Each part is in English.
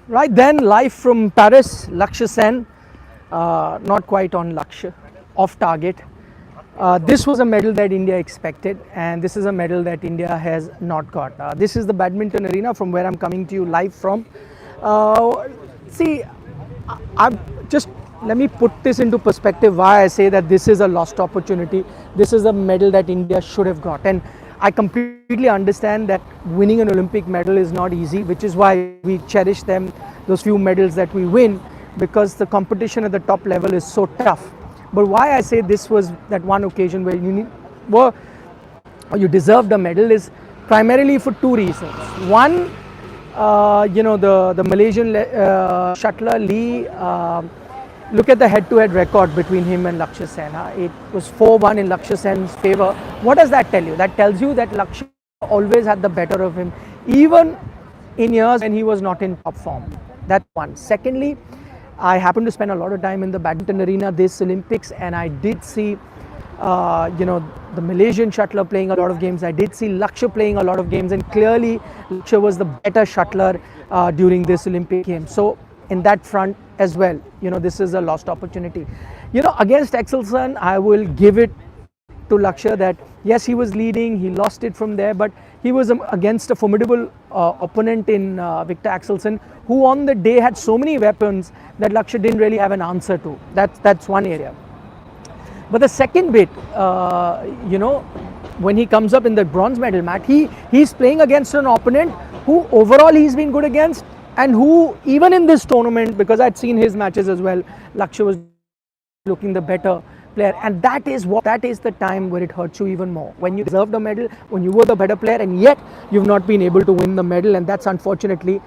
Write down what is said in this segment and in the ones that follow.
Right then, live from Paris, Lakshya Sen, not quite on Lakshya, off target. This was a medal that India expected, and this is a medal that India has not got. This is the badminton arena from where I'm coming to you live from. See, I'm just let me put this into perspective why I say that this is a lost opportunity. This is a medal that India should have got, and I completely understand that winning an Olympic medal is not easy, which is why we cherish them, those few medals that we win, because the competition at the top level is so tough. But why I say this was that one occasion where you deserved a medal is primarily for two reasons. One, the Malaysian shuttler Lee. Look at the head-to-head record between him and Lakshya Sen. It was 4-1 in Lakshya Sen's favour. What does that tell you? That tells you that Lakshya always had the better of him, even in years when he was not in top form. That's one. Secondly, I happened to spend a lot of time in the badminton arena this Olympics, and I did see, the Malaysian shuttler playing a lot of games. I did see Lakshya playing a lot of games, and clearly Lakshya was the better shuttler during this Olympic game. So in that front as well, this is a lost opportunity. Against Axelsen, I will give it to Lakshya that yes, he was leading, he lost it from there, but he was against a formidable opponent in Victor Axelsen, who on the day had so many weapons that Lakshya didn't really have an answer to. That's one area. But the second bit, when he comes up in the bronze medal match, he's playing against an opponent who overall he's been good against, and who even in this tournament, because I'd seen his matches as well, Lakshya was looking the better player, and that is the time where it hurts you even more. When you deserved a medal, when you were the better player, and yet you've not been able to win the medal, and that's unfortunately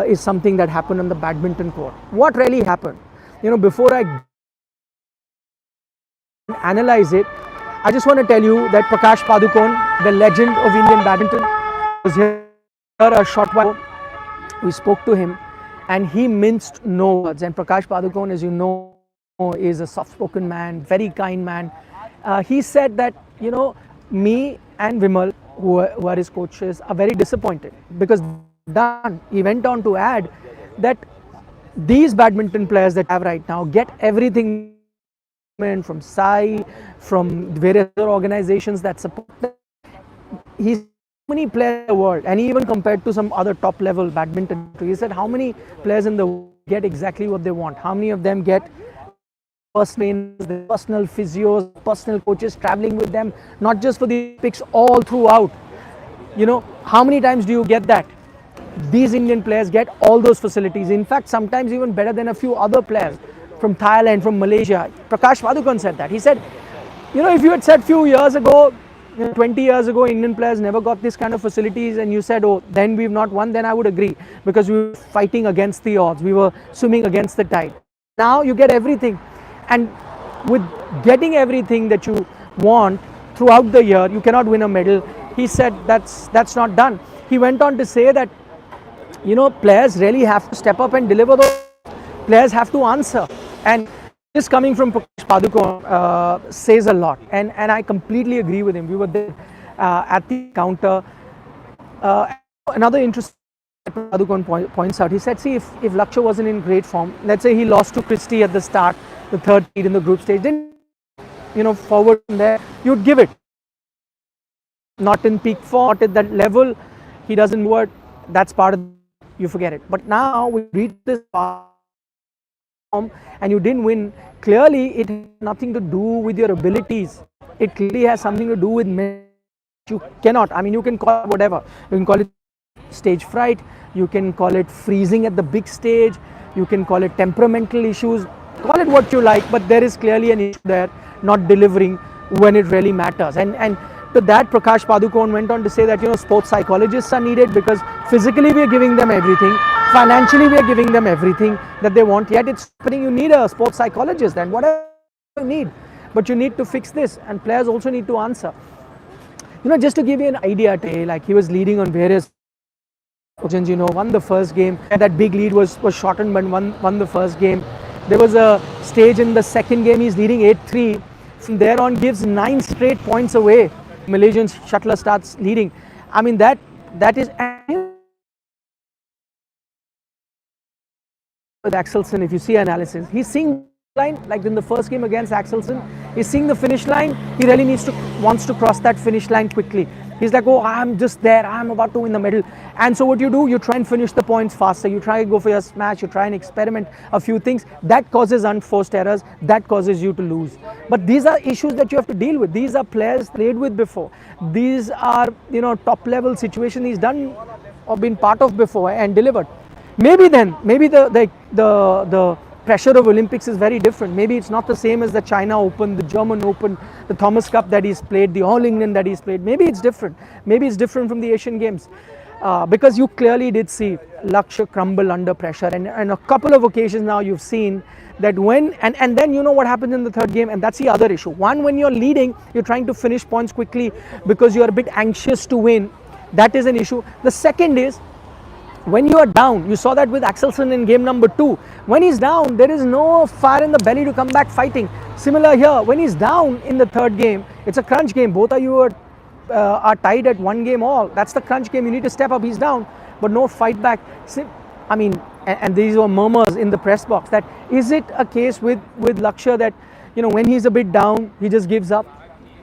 is something that happened on the badminton court. What really happened? Before I analyze it, I just want to tell you that Prakash Padukon, the legend of Indian badminton, was here a short while ago. We spoke to him, and he minced no words. And Prakash Padukon, as you know, is a soft-spoken man, very kind man. He said that, me and Vimal, who are his coaches, are very disappointed because done. He went on to add that these badminton players that have right now get everything from SAI, from various other organizations that support them. He's many players in the world, and he even compared to some other top level badminton. He said how many players in the world get exactly what they want, how many of them get personal physios, personal coaches traveling with them, not just for the Olympics, all throughout. How many times do you get that? These Indian players get all those facilities, in fact sometimes even better than a few other players from Thailand, from Malaysia. Prakash Padukon said that. He said, if you had said few years ago, 20 years ago, Indian players never got this kind of facilities, and you said, oh, then we've not won, then I would agree, because we were fighting against the odds, we were swimming against the tide. Now you get everything, and with getting everything that you want throughout the year, you cannot win a medal. He said that's not done. He went on to say that, players really have to step up and deliver. Those players have to answer, and this coming from Prakash Padukon says a lot, and I completely agree with him. We were there at the counter. Another interesting Padukon points out, he said, see, if Lakshya wasn't in great form, let's say he lost to Christie at the start, the third seed in the group stage, then forward from there, you'd give it. Not in peak form, not at that level, he doesn't work, that's part of you forget it. But now we reach this form and you didn't win. Clearly it has nothing to do with your abilities. It clearly has something to do with you cannot, you can call it whatever. You can call it stage fright, you can call it freezing at the big stage, you can call it temperamental issues, call it what you like, but there is clearly an issue there, not delivering when it really matters. And to that, Prakash Padukon went on to say that sports psychologists are needed, because physically we are giving them everything, financially we are giving them everything that they want, yet it's happening. You need a sports psychologist, and whatever you need, but you need to fix this, and players also need to answer. Just to give you an idea today, like he was leading on various occasions, won the first game, and that big lead was shortened, but won the first game. There was a stage in the second game, he's leading 8-3. From there on, gives 9 straight points away. Malaysian shuttler starts leading. That is with Axelsen, if you see analysis, he's seeing line like in the first game against Axelsen. He's seeing the finish line. He really wants to cross that finish line quickly. He's like, oh, I'm just there. I'm about to win the medal. And so what you do, you try and finish the points faster. You try and go for your smash. You try and experiment a few things. That causes unforced errors. That causes you to lose. But these are issues that you have to deal with. These are players played with before. These are, top level situation he's done or been part of before and delivered. Maybe the pressure of Olympics is very different. Maybe it's not the same as the China Open, the German Open, the Thomas Cup that he's played, the All England that he's played. Maybe it's different. Maybe it's different from the Asian Games. Because you clearly did see Lakshya crumble under pressure. And a couple of occasions now you've seen that when, and then you know what happens in the third game, and that's the other issue. One, when you're leading, you're trying to finish points quickly because you're a bit anxious to win. That is an issue. The second is, when you are down, you saw that with Axelsen in game number 2. When he's down, there is no fire in the belly to come back fighting. Similar here, when he's down in the third game, it's a crunch game. Both of you are tied at 1 game all. That's the crunch game. You need to step up. He's down, but no fight back. I mean, and these were murmurs in the press box that is it a case with Lakshya that when he's a bit down, he just gives up.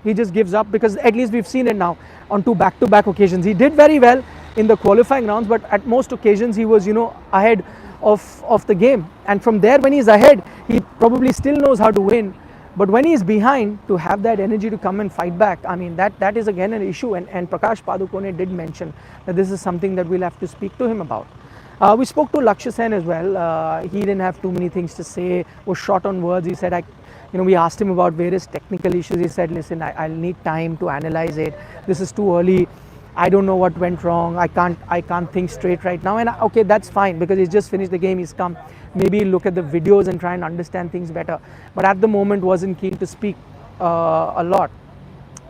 He just gives up, because at least we've seen it now on 2 back-to-back occasions. He did very well in the qualifying rounds, but at most occasions he was ahead of the game, and from there, when he's ahead, he probably still knows how to win. But when he's behind, to have that energy to come and fight back, I mean, that is again an issue. And Prakash Padukon did mention that this is something that we'll have to speak to him about. We spoke to Lakshya Sen as well. He didn't have too many things to say, was short on words. He said, we asked him about various technical issues. He said, listen, I'll need time to analyze it. This is too early. I don't know what went wrong. I can't think straight right now. And okay, that's fine, because he's just finished the game. He's come. Maybe he'll look at the videos and try and understand things better. But at the moment, wasn't keen to speak a lot.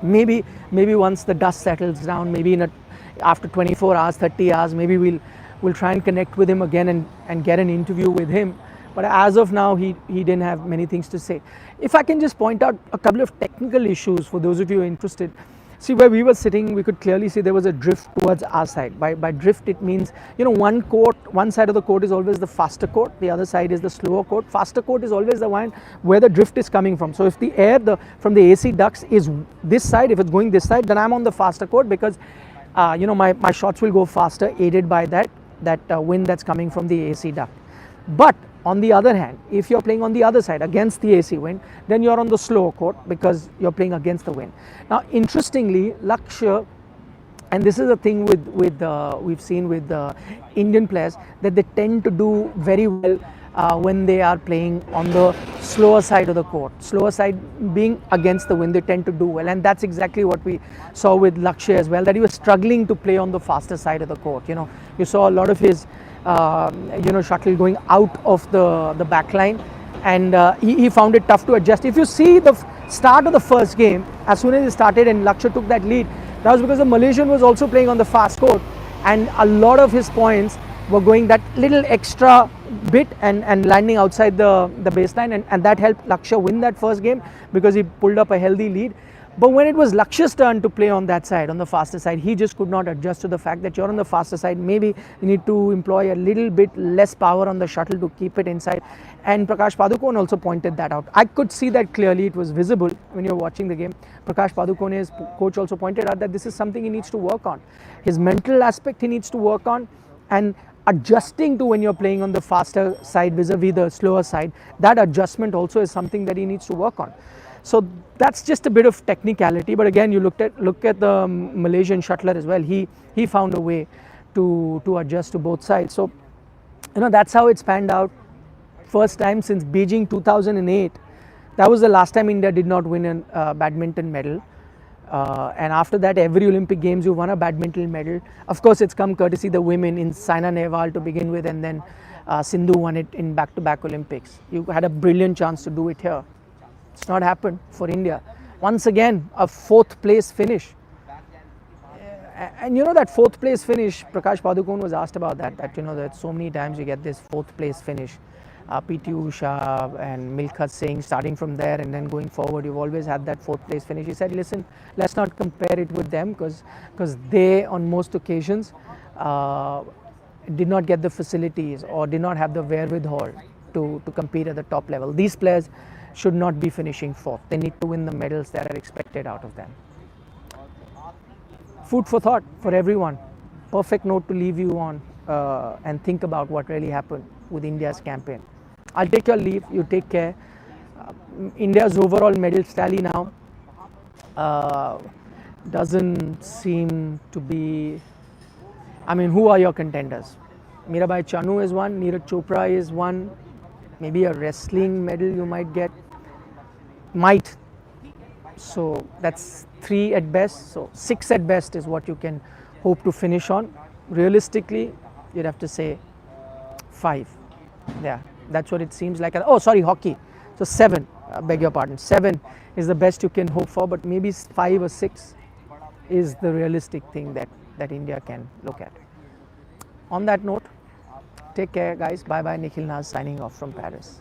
Maybe once the dust settles down, maybe after 24 hours, 30 hours, maybe we'll try and connect with him again and get an interview with him. But as of now, he didn't have many things to say. If I can just point out a couple of technical issues for those of you interested. See, where we were sitting, we could clearly see there was a drift towards our side. By drift, it means, one side of the court is always the faster court, the other side is the slower court. Faster court is always the one where the drift is coming from. So if the air from the AC ducts is this side, if it's going this side, then I'm on the faster court, because my shots will go faster, aided by that wind that's coming from the AC duct. But on the other hand, if you're playing on the other side against the AC wind, then you're on the slower court, because you're playing against the wind. Now, interestingly, Lakshya, and this is a thing we've seen with Indian players, that they tend to do very well when they are playing on the slower side of the court. Slower side being against the wind, they tend to do well, and that's exactly what we saw with Lakshya as well, that he was struggling to play on the faster side of the court. You saw a lot of his shuttle going out of the back line, and he found it tough to adjust. If you see the start of the first game, as soon as he started and Lakshya took that lead, that was because the Malaysian was also playing on the fast court, and a lot of his points were going that little extra bit and landing outside the baseline, and that helped Lakshya win that first game, because he pulled up a healthy lead. But when it was Lakshya's turn to play on that side, on the faster side, he just could not adjust to the fact that you're on the faster side. Maybe you need to employ a little bit less power on the shuttle to keep it inside. And Prakash Padukon also pointed that out. I could see that clearly. It was visible when you're watching the game. Prakash Padukon, his coach, also pointed out that this is something he needs to work on. His mental aspect he needs to work on, and adjusting to when you're playing on the faster side vis-a-vis the slower side, that adjustment also is something that he needs to work on. So that's just a bit of technicality, but again, you look at the Malaysian shuttler as well. He found a way to adjust to both sides. So that's how it's panned out. First time since Beijing 2008. That was the last time India did not win a badminton medal. And after that, every Olympic Games you won a badminton medal. Of course, it's come courtesy the women in Saina Nehwal to begin with, and then Sindhu won it in back-to-back Olympics. You had a brilliant chance to do it here. It's not happened for India. Once again, a 4th place finish. And that 4th place finish, Prakash Padukon was asked about that that so many times you get this 4th place finish. PT Usha and Milkha Singh, starting from there and then going forward, you've always had that 4th place finish. He said, listen, let's not compare it with them, because they, on most occasions, did not get the facilities or did not have the wherewithal to compete at the top level. These players should not be finishing fourth. They need to win the medals that are expected out of them. Food for thought for everyone. Perfect note to leave you on and think about what really happened with India's campaign. I'll take your leave. You take care. India's overall medal tally now doesn't seem to be. I mean, who are your contenders? Mirabai Chanu is one, Neeraj Chopra is one, maybe a wrestling medal you might get. Might. So that's 3 at best. So 6 at best is what you can hope to finish on. Realistically, you'd have to say 5. Yeah, that's what it seems like. Oh, sorry, hockey. So 7, beg your pardon. 7 is the best you can hope for, but maybe 5 or 6 is the realistic thing that India can look at. On that note, take care, guys. Bye bye. Nikhil Naz signing off from Paris.